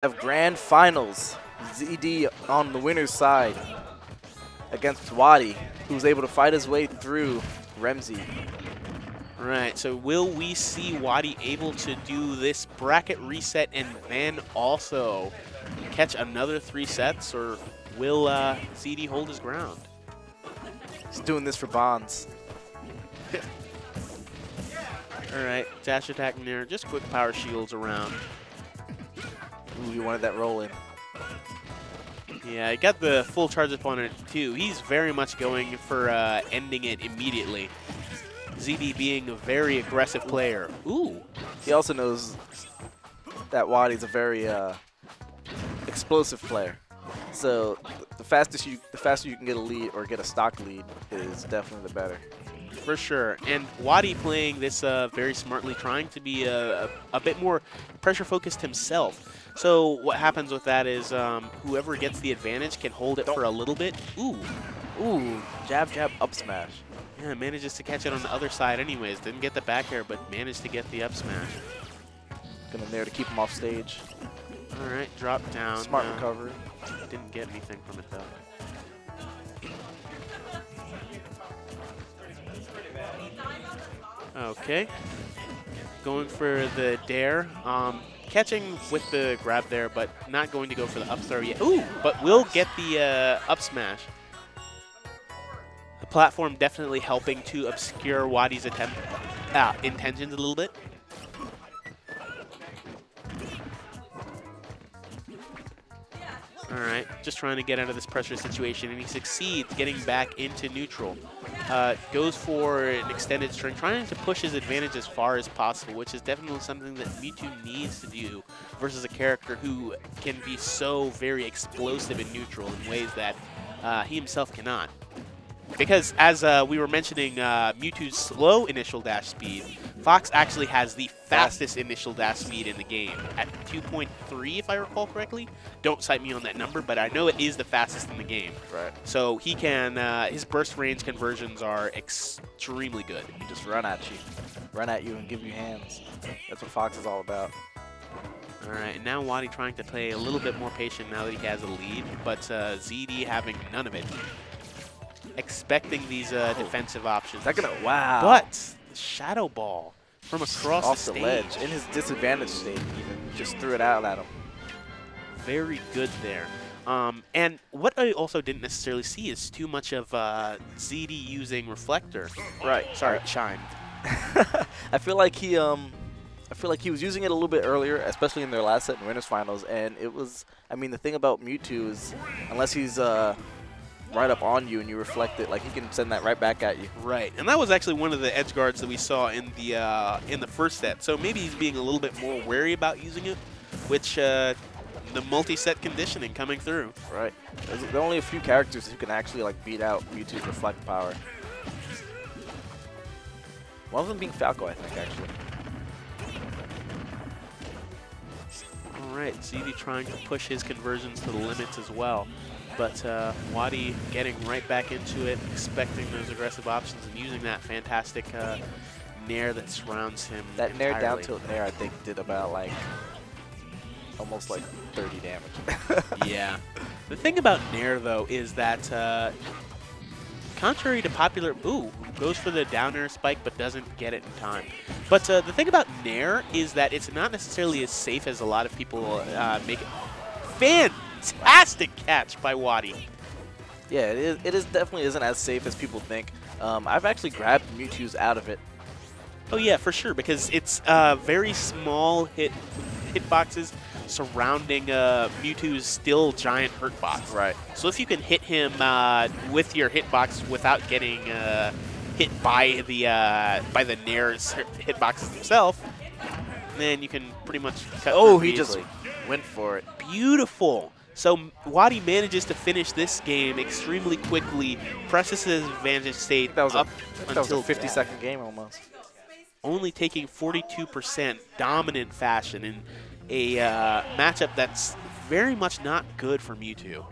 Have grand finals. ZD on the winner's side against Wadi, who was able to fight his way through Remzi. Right, so will we see Wadi able to do this bracket reset and then also catch another 3 sets, or will ZD hold his ground? He's doing this for bonds. All right, dash attack near, just quick power shields around. Ooh, you wanted that roll in. Yeah, I got the full charge up on it too. He's very much going for ending it immediately. ZD being a very aggressive player. Ooh. He also knows that Wadi's a very explosive player. So the faster you can get a lead or get a stock lead is definitely the better. For sure. And Wadi playing this very smartly, trying to be a bit more pressure focused himself. So what happens with that is whoever gets the advantage can hold it for a little bit. Ooh. Ooh, jab, jab, up smash. Yeah, manages to catch it on the other side anyways. Didn't get the back air, but managed to get the up smash. Gonna there to keep him off stage. All right, drop down. Smart recovery. Didn't get anything from it though. Okay. Going for the dare. Catching with the grab there, but not going to go for the up throw yet. Ooh, but will get the up smash. The platform definitely helping to obscure Wadi's intentions a little bit. All right, just trying to get out of this pressure situation, and he succeeds getting back into neutral. Goes for an extended string, trying to push his advantage as far as possible, which is definitely something that Mewtwo needs to do versus a character who can be so very explosive in neutral in ways that he himself cannot. Because as we were mentioning Mewtwo's slow initial dash speed, Fox actually has the fastest initial dash speed in the game at 2.3 if I recall correctly. Don't cite me on that number, but I know it is the fastest in the game. Right. So he can, his burst range conversions are extremely good. He just run at you and give you hands. That's what Fox is all about. All right, and now Wadi trying to play a little bit more patient now that he has a lead, but ZD having none of it. Expecting these defensive options. Is that gonna, wow. But the Shadow Ball from across off the the stage. ledge, in his disadvantage state even, just threw it out at him. Very good there. And what I also didn't necessarily see is too much of ZD using Reflector. Right. Sorry, Shine. I feel like he was using it a little bit earlier, especially in their last set in winners finals, and it was, I mean, the thing about Mewtwo is unless he's right up on you and you reflect it, like he can send that right back at you. Right, and that was actually one of the edge guards that we saw in the first set. So maybe he's being a little bit more wary about using it, which the multi-set conditioning coming through. Right. There are only a few characters who can actually like beat out Mewtwo's reflect power. One of them being Falco, I think, actually. All right, ZD trying to push his conversions to the limits as well. But Wadi getting right back into it, expecting those aggressive options and using that fantastic nair that surrounds him. That entirely. nair down tilt nair, I think, did about like almost like 30 damage. Yeah. The thing about nair though is that contrary to popular, goes for the down air spike but doesn't get it in time. But the thing about nair is that it's not necessarily as safe as a lot of people make it. Fantastic catch by Wadi. Yeah, it is definitely isn't as safe as people think. I've actually grabbed Mewtwo's out of it. Oh yeah, for sure, because it's very small hitboxes surrounding Mewtwo's still giant hurt box. Right. So if you can hit him with your hitbox without getting hit by the Nair's hitboxes himself, then you can pretty much cut Oh, through he easily. just went for it. Beautiful. So Wadi manages to finish this game extremely quickly, presses his advantage state That was up that was a until 50-second game almost. only taking 42% dominant fashion in a matchup that's very much not good for Mewtwo.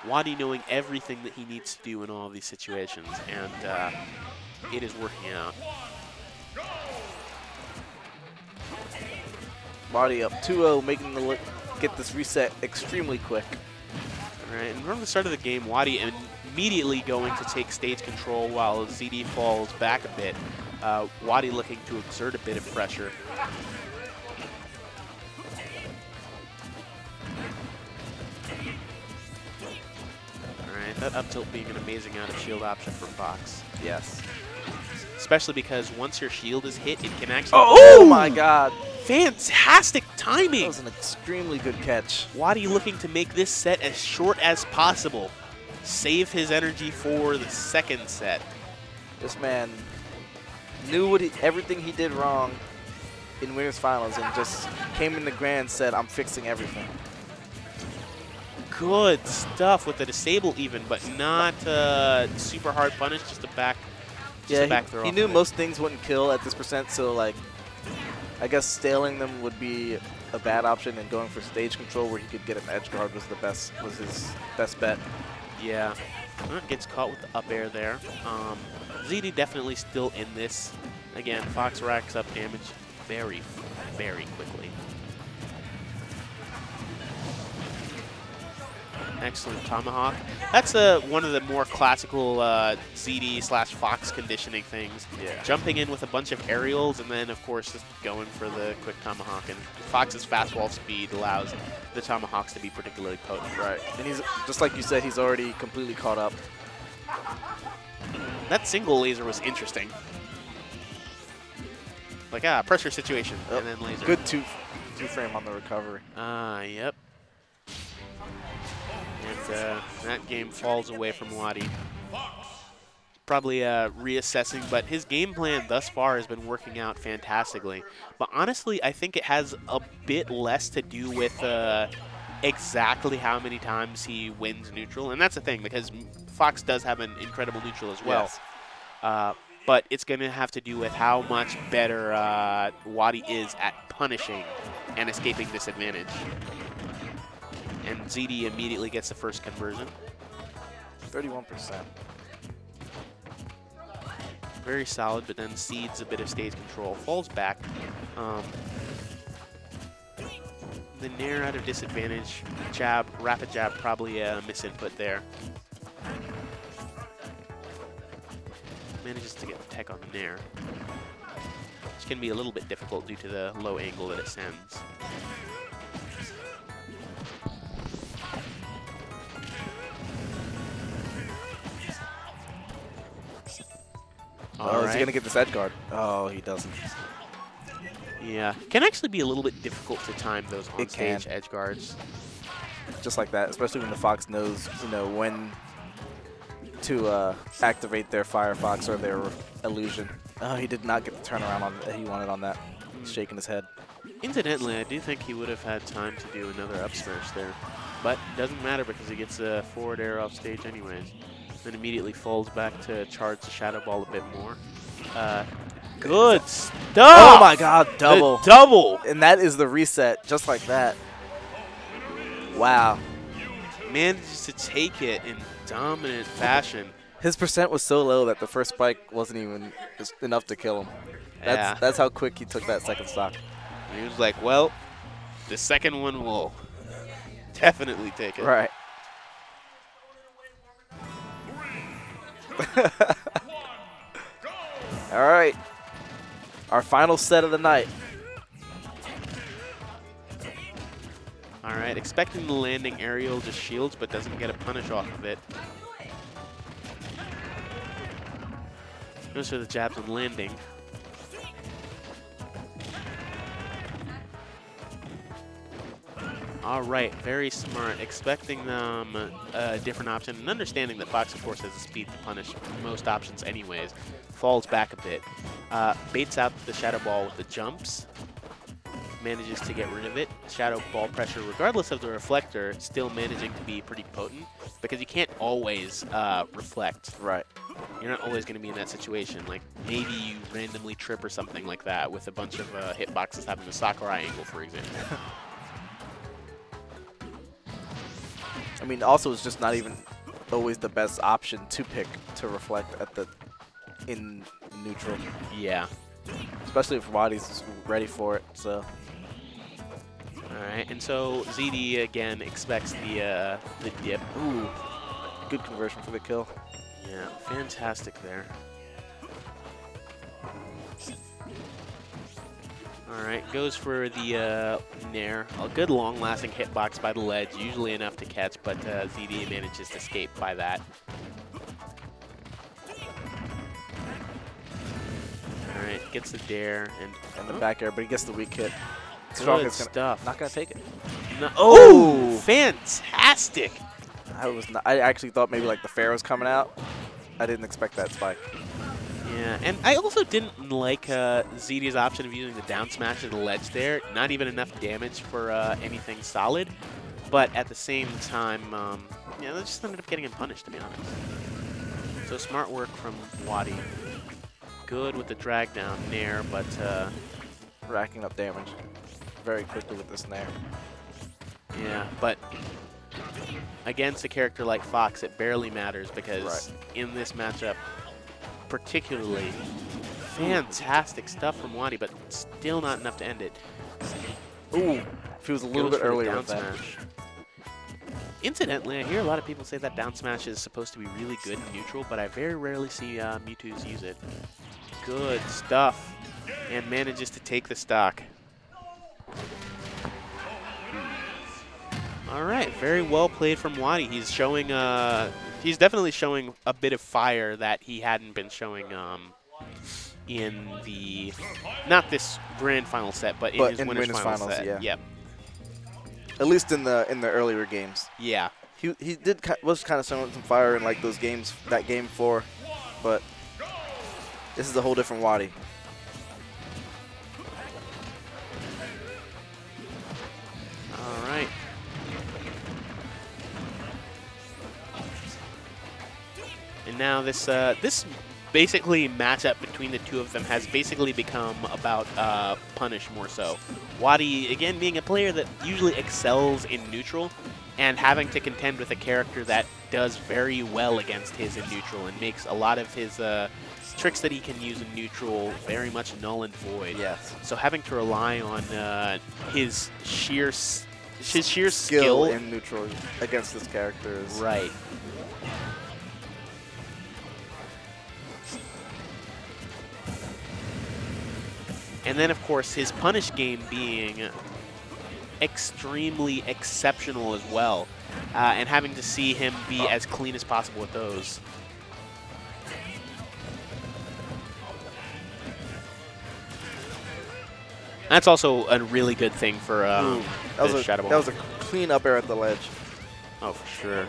Wadi knowing everything that he needs to do in all of these situations, and it is working out. Wadi up 2-0, making the get this reset extremely quick. All right, and from the start of the game, Wadi immediately going to take stage control while ZD falls back a bit. Wadi looking to exert a bit of pressure. Alright, that up tilt being an amazing out of shield option for Fox. Yes. Especially because once your shield is hit, it can actually... Oh my god! Fantastic timing! That was an extremely good catch. Wadi looking to make this set as short as possible. Save his energy for the second set. This man knew everything he did wrong in Winners Finals and just came in the grand and said, I'm fixing everything. Good stuff with the disable even, but not super hard punish, just a back throw. He knew most things wouldn't kill at this percent, so like, I guess staling them would be a bad option, and going for stage control where he could get an edge guard was his best bet. Yeah, gets caught with the up air there. ZD definitely still in this. Again, Fox racks up damage very, very quickly. Excellent tomahawk. That's one of the more classical ZD/Fox conditioning things. Yeah. Jumping in with a bunch of aerials and then, of course, just going for the quick tomahawk. And Fox's fast wall speed allows the tomahawks to be particularly potent. Right. And he's, just like you said, he's already completely caught up. That single laser was interesting. Like, pressure situation, and then laser. Good two frame on the recovery. Yep. And that game falls away from Wadi. Probably reassessing, but his game plan thus far has been working out fantastically. But honestly, I think it has a bit less to do with exactly how many times he wins neutral. And that's the thing, because Fox does have an incredible neutral as well. Yes. But it's going to have to do with how much better Wadi is at punishing and escaping disadvantage. And ZD immediately gets the first conversion. 31%. Very solid, but then cedes a bit of stage control. Falls back. The nair out of disadvantage. Jab, rapid jab, probably a misinput there. Manages to get the tech on the nair, which can be a little bit difficult due to the low angle that it sends. Oh, is he going to get this edge guard? Oh, he doesn't. Yeah. Can actually be a little bit difficult to time those on-stage edge guards. Just like that, especially when the Fox knows, when to activate their Firefox or their illusion. Oh, he did not get the turnaround that he wanted on that. He's shaking his head. Incidentally, I do think he would have had time to do another up smash there. But it doesn't matter because he gets a forward air off stage anyways. Then immediately falls back to charge the Shadow Ball a bit more. Good stuff! Oh my god, double. The double! And that is the reset, just like that. Wow. Manages to take it in dominant fashion. His percent was so low that the first spike wasn't even enough to kill him. That's how quick he took that second stock. And he was like, well, the second one will definitely take it. Right. All right. Our final set of the night. All right, expecting the landing aerial just shields, but doesn't get a punish off of it. Goes for the jabs on landing. All right, very smart. Expecting them a different option and understanding that Fox, of course, has the speed to punish most options anyways. Falls back a bit. Baits out the Shadow Ball with the jumps. Manages to get rid of it. Shadow Ball pressure, regardless of the reflector, still managing to be pretty potent because you can't always reflect. Right. You're not always going to be in that situation. Like, maybe you randomly trip or something like that with a bunch of hitboxes having a Sakurai angle, for example. I mean, also it's just not even always the best option to pick to reflect at in neutral. Yeah. Especially if Wadi's ready for it. So right, and so ZD again expects the dip. Ooh, good conversion for the kill. Yeah, fantastic there. All right, goes for the Nair. A good long-lasting hitbox by the ledge, usually enough to catch, but ZD manages to escape by that. All right, gets the dare and the back air, but he gets the weak hit. Good stuff. Not gonna take it. No, oh, fantastic! I actually thought maybe like the fair was coming out. I didn't expect that spike. Yeah, and I also didn't like ZD's option of using the down smash to the ledge there. Not even enough damage for anything solid. But at the same time, yeah, they just ended up getting him punished, to be honest. So smart work from Wadi. Good with the drag down Nair, but racking up damage very quickly with this Nair. Yeah, but against a character like Fox, it barely matters because in this matchup, particularly, fantastic stuff from Wadi, but still not enough to end it. Ooh, if he was a little bit earlier with that. Incidentally, I hear a lot of people say that down smash is supposed to be really good in neutral, but I very rarely see Mewtwo's use it. Good stuff, and manages to take the stock. All right, very well played from Wadi. He's showing, he's definitely showing a bit of fire that he hadn't been showing in the, not this grand final set, but in his winners final set. Yeah. Yep. At least in the earlier games. Yeah. He was kind of showing some fire in like those games, that game 4, but this is a whole different Wadi. All right. And now this this basically matchup between the two of them has basically become about punish more so. Wadi, again, being a player that usually excels in neutral and having to contend with a character that does very well against his in neutral and makes a lot of his tricks that he can use in neutral very much null and void. Yes. So having to rely on his sheer skill in neutral against this character is right. And then, of course, his punish game being extremely exceptional as well, and having to see him be as clean as possible with those. That's also a really good thing for Shadow Ball. That was a clean up air at the ledge. Oh, for sure.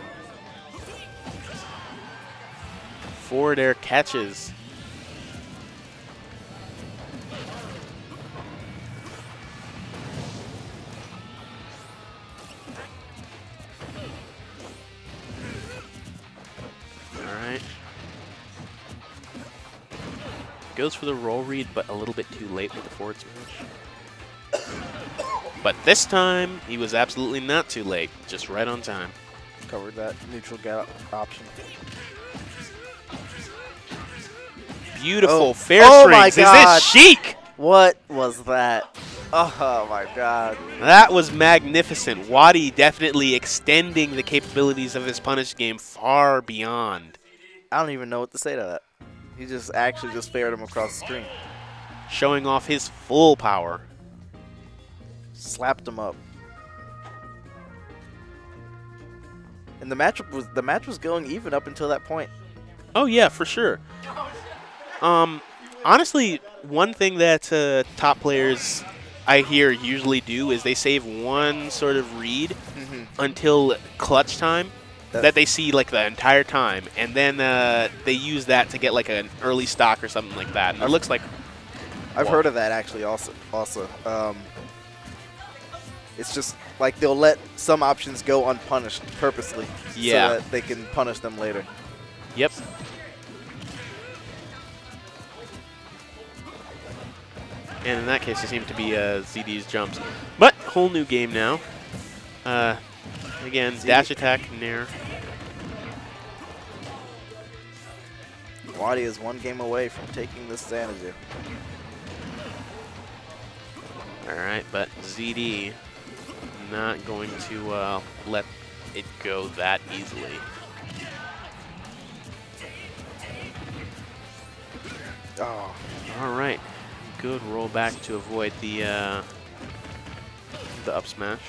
Forward air catches. Goes for the roll read, but a little bit too late with the forward smash. But this time, he was absolutely not too late, just right on time. Covered that neutral gap option. Beautiful fair strings. Is this chic? What was that? Oh my god. That was magnificent. Wadi definitely extending the capabilities of his punish game far beyond. I don't even know what to say to that. He just actually just fared him across the screen. Showing off his full power. Slapped him up. And the match was going even up until that point. Oh yeah, for sure. Honestly, one thing that top players I hear usually do is they save one sort of read until clutch time. That they see like the entire time, and then they use that to get like an early stock or something like that. And it looks like I've heard of that actually. Also, it's just like they'll let some options go unpunished purposely, so that they can punish them later. Yep. And in that case, it seemed to be ZD's jumps, but whole new game now. Again, dash attack, Nair. Wadi is one game away from taking this Xanadu. All right, but ZD not going to let it go that easily. Oh. All right. Good roll back to avoid the up smash.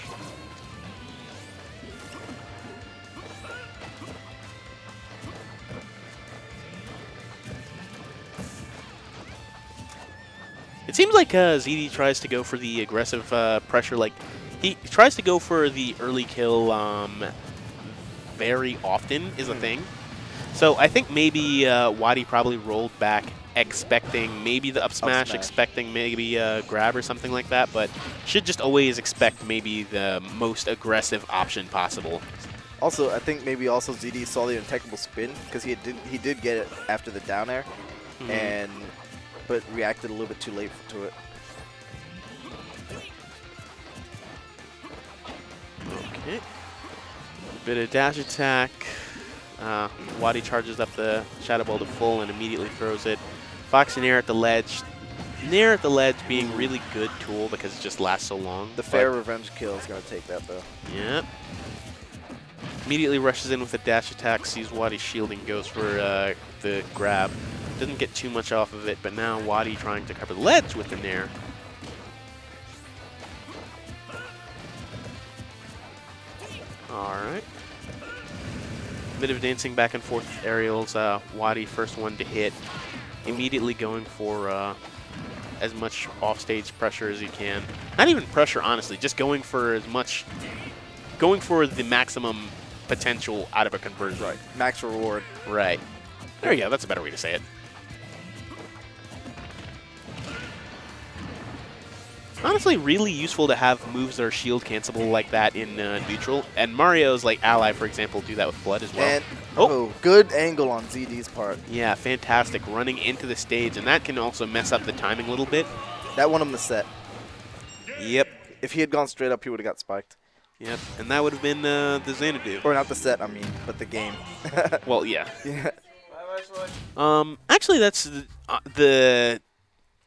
It seems like ZD tries to go for the aggressive pressure. Like, he tries to go for the early kill very often is a thing. So I think maybe Wadi probably rolled back expecting maybe the up smash, expecting maybe a grab or something like that, but should just always expect maybe the most aggressive option possible. Also, I think maybe also ZD saw the untechable spin because he did get it after the down air, but reacted a little bit too late to it. Okay. Bit of dash attack. Wadi charges up the Shadow Ball to full and immediately throws it. Fox and Air at the ledge. Nair at the ledge being really good tool because it just lasts so long. The fair revenge kill is going to take that though. Yep. Immediately rushes in with a dash attack, sees Wadi shielding, goes for the grab. Doesn't get too much off of it, but now Wadi trying to cover the ledge with the Nair. Alright. Bit of dancing back and forth with aerials. Wadi first one to hit. Immediately going for as much offstage pressure as he can. Not even pressure, honestly, just going for as much, going for the maximum potential out of a conversion. Right. Max reward. Right. There you go. That's a better way to say it. Honestly, really useful to have moves that are shield cancelable like that in neutral. And Mario's like ally, for example, do that with Blood as well. And good angle on ZD's part. Yeah, fantastic. Running into the stage, and that can also mess up the timing a little bit. That won him the set. Yep. If he had gone straight up, he would have got spiked. Yep, and that would have been the Xanadu. Or not the set, I mean, but the game. Well, yeah. Yeah. Actually, that's the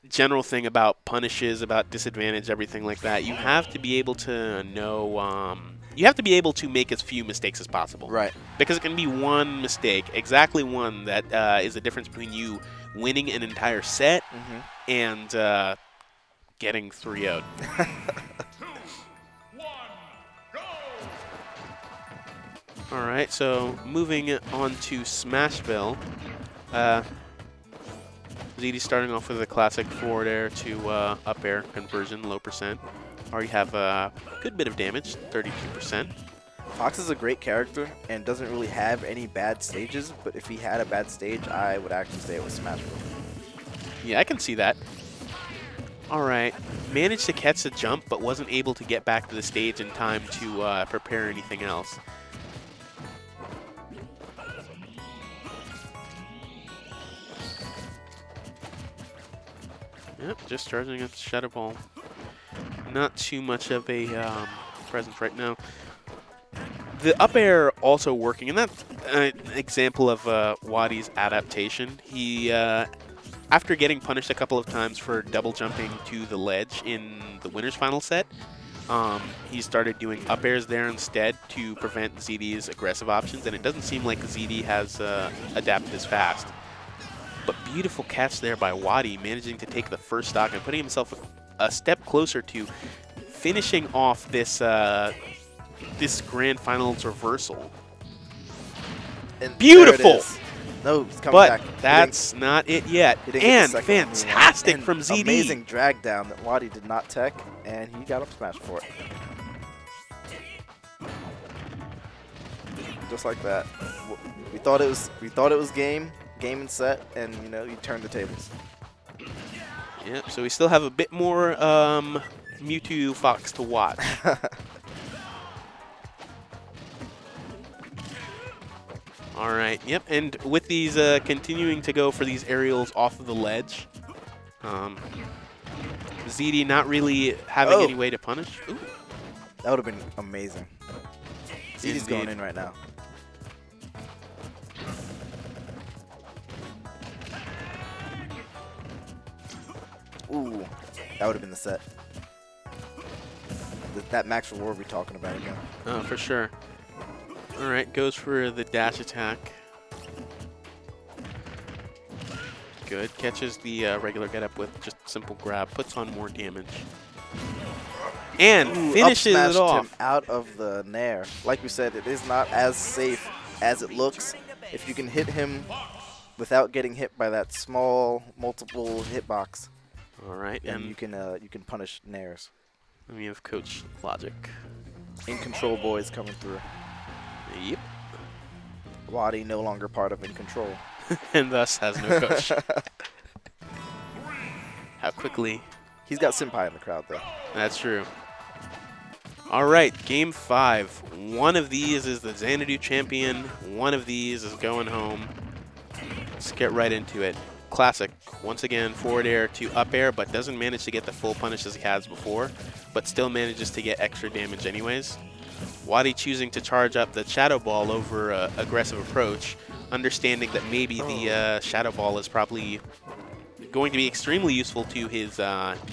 general thing about punishes, about disadvantage, everything like that. You have to be able to know, you have to be able to make as few mistakes as possible. Right. Because it can be one mistake, exactly one, that is the difference between you winning an entire set and getting 3-0'd. All right, so moving on to Smashville. ZD starting off with a classic forward air to up air conversion, low percent. Already have a good bit of damage, 32%. Fox is a great character and doesn't really have any bad stages, but if he had a bad stage, I would actually stay with Smashville. Yeah, I can see that. All right, managed to catch the jump, but wasn't able to get back to the stage in time to prepare anything else. Yep, just charging up the Shadow Ball. Not too much of a presence right now. The up air also working, and that's an example of Wadi's adaptation. He, after getting punished a couple of times for double jumping to the ledge in the winner's final set, he started doing up airs there instead to prevent ZD's aggressive options, and it doesn't seem like ZD has adapted as fast. But beautiful catch there by Wadi, managing to take the first stock and putting himself a step closer to finishing off this this grand finals reversal. And beautiful! No, it's coming but back. That's not it yet. And fantastic from ZD. Amazing drag down that Wadi did not tech, and he got up smash for it. Just like that. We thought it was game and set, and you know, you turned the tables. Yep, so we still have a bit more Mewtwo Fox to watch. All right, yep, and with these continuing to go for these aerials off of the ledge, ZD not really having any way to punish. Ooh. That would have been amazing. ZD's going in right now. Ooh, that would have been the set. that max reward we're talking about again. Oh, for sure. All right, goes for the dash attack. Good. Catches the regular get up with just simple grab. Puts on more damage. And finishes it off. Him out of the nair. Like we said, it is not as safe as it looks. If you can hit him without getting hit by that small multiple hitbox, all right, and you can punish nairs. We have Coach Logic. In Control boys coming through. Yep. Wadi no longer part of In Control. And thus has no coach. How quickly. He's got Senpai in the crowd, though. That's true. All right, game 5. One of these is the Xanadu champion. One of these is going home. Let's get right into it. Classic. Once again, forward air to up air, but doesn't manage to get the full punish as he has before, but still manages to get extra damage anyways. Wadi choosing to charge up the Shadow Ball over aggressive approach, understanding that maybe the Shadow Ball is probably going to be extremely useful to his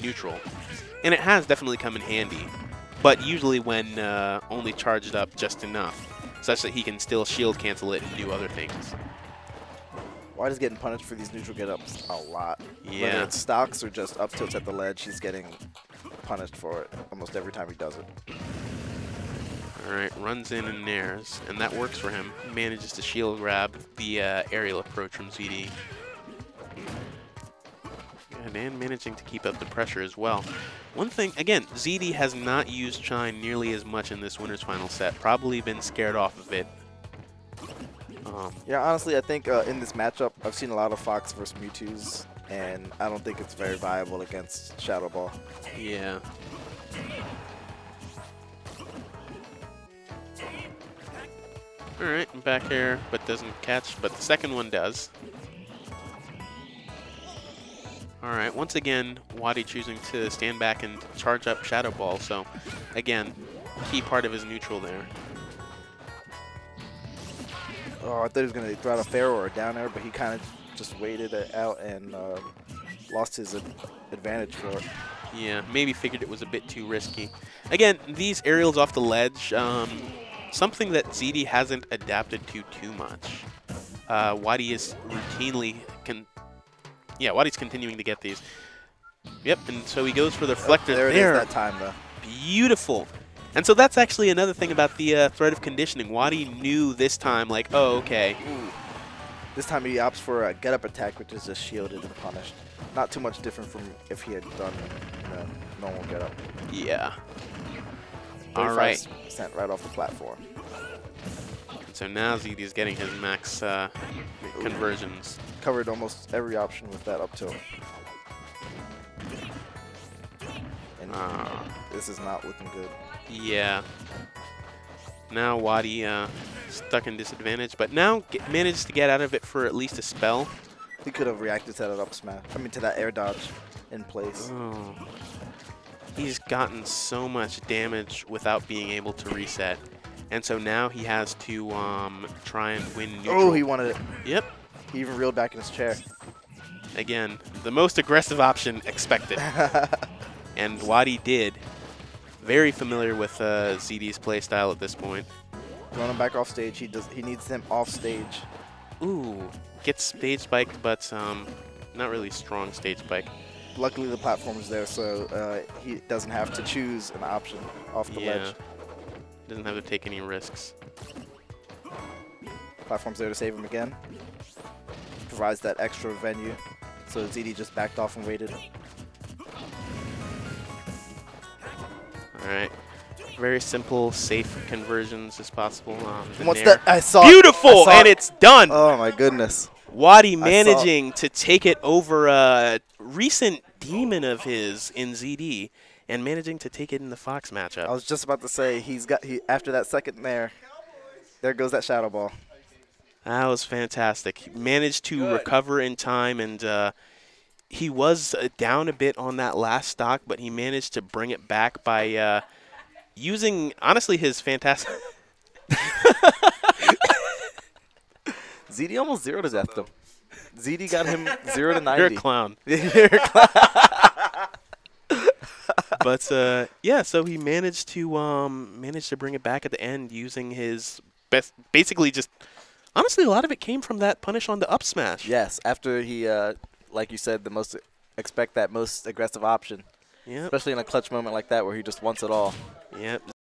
neutral. And it has definitely come in handy, but usually when only charged up just enough, such that he can still shield cancel it and do other things. Wadi's getting punished for these neutral get-ups a lot. Yeah. Whether it's stocks or just up tilts at the ledge, he's getting punished for it almost every time he does it. All right, runs in and nairs, and that works for him. Manages to shield grab the aerial approach from ZD. And managing to keep up the pressure as well. One thing, again, ZD has not used Shine nearly as much in this Winners Final set. Probably been scared off of it. Yeah, honestly, I think in this matchup, I've seen a lot of Fox versus Mewtwo's, and I don't think it's very viable against Shadow Ball. Yeah. All right, back air, but doesn't catch, but the second one does. All right, once again, Wadi choosing to stand back and charge up Shadow Ball. So, again, key part of his neutral there. Oh, I thought he was going to throw out a fair or a down air, but he kind of just waited it out and lost his advantage for it. Yeah, maybe figured it was a bit too risky. Again, these aerials off the ledge, something that ZD hasn't adapted to too much. Wadi is routinely Wadi's continuing to get these. Yep, and so he goes for the reflector there. There it is that time, though. Beautiful. And so that's actually another thing about the threat of conditioning. Wadi knew this time, like, oh, okay. Ooh. This time he opts for a get-up attack, which is just shielded and punished. Not too much different from if he had done normal get-up. Yeah. All right. 35% right off the platform. So now ZD is getting his max conversions. Covered almost every option with that up tilt. And this is not looking good. Yeah. Now Wadi stuck in disadvantage, but now manages to get out of it for at least a spell. He could have reacted to that up smash. I mean, to that air dodge in place. Oh. He's gotten so much damage without being able to reset. And so now he has to try and win neutral. Oh, he wanted it. Yep. He even reeled back in his chair. Again, the most aggressive option expected. And Wadi did. Very familiar with ZD's playstyle at this point. Throwing him back off stage. He needs him off stage. Ooh, gets stage spiked, but not really strong stage spike. Luckily, the platform is there, so he doesn't have to choose an option off the ledge. Doesn't have to take any risks. Platform's there to save him again. Provides that extra venue, so ZD just backed off and waited. All right. Very simple, safe conversions as possible. What's that? I saw Beautiful, and it's done. Oh my goodness. Wadi managing to take it over a recent demon of his in ZD, and managing to take it in the Fox matchup. I was just about to say after that second there goes that Shadow Ball. That was fantastic. He managed to recover in time, and he was down a bit on that last stock, but he managed to bring it back by using, honestly, his fantastic... ZD almost 0 to death him. ZD got him 0 to 90. You're a clown. You're a clown. But yeah, so he managed to bring it back at the end using his best. Basically, just honestly, a lot of it came from that punish on the up smash. Yes, after he, like you said, expect that most aggressive option. Yeah. Especially in a clutch moment like that where he just wants it all. Yep.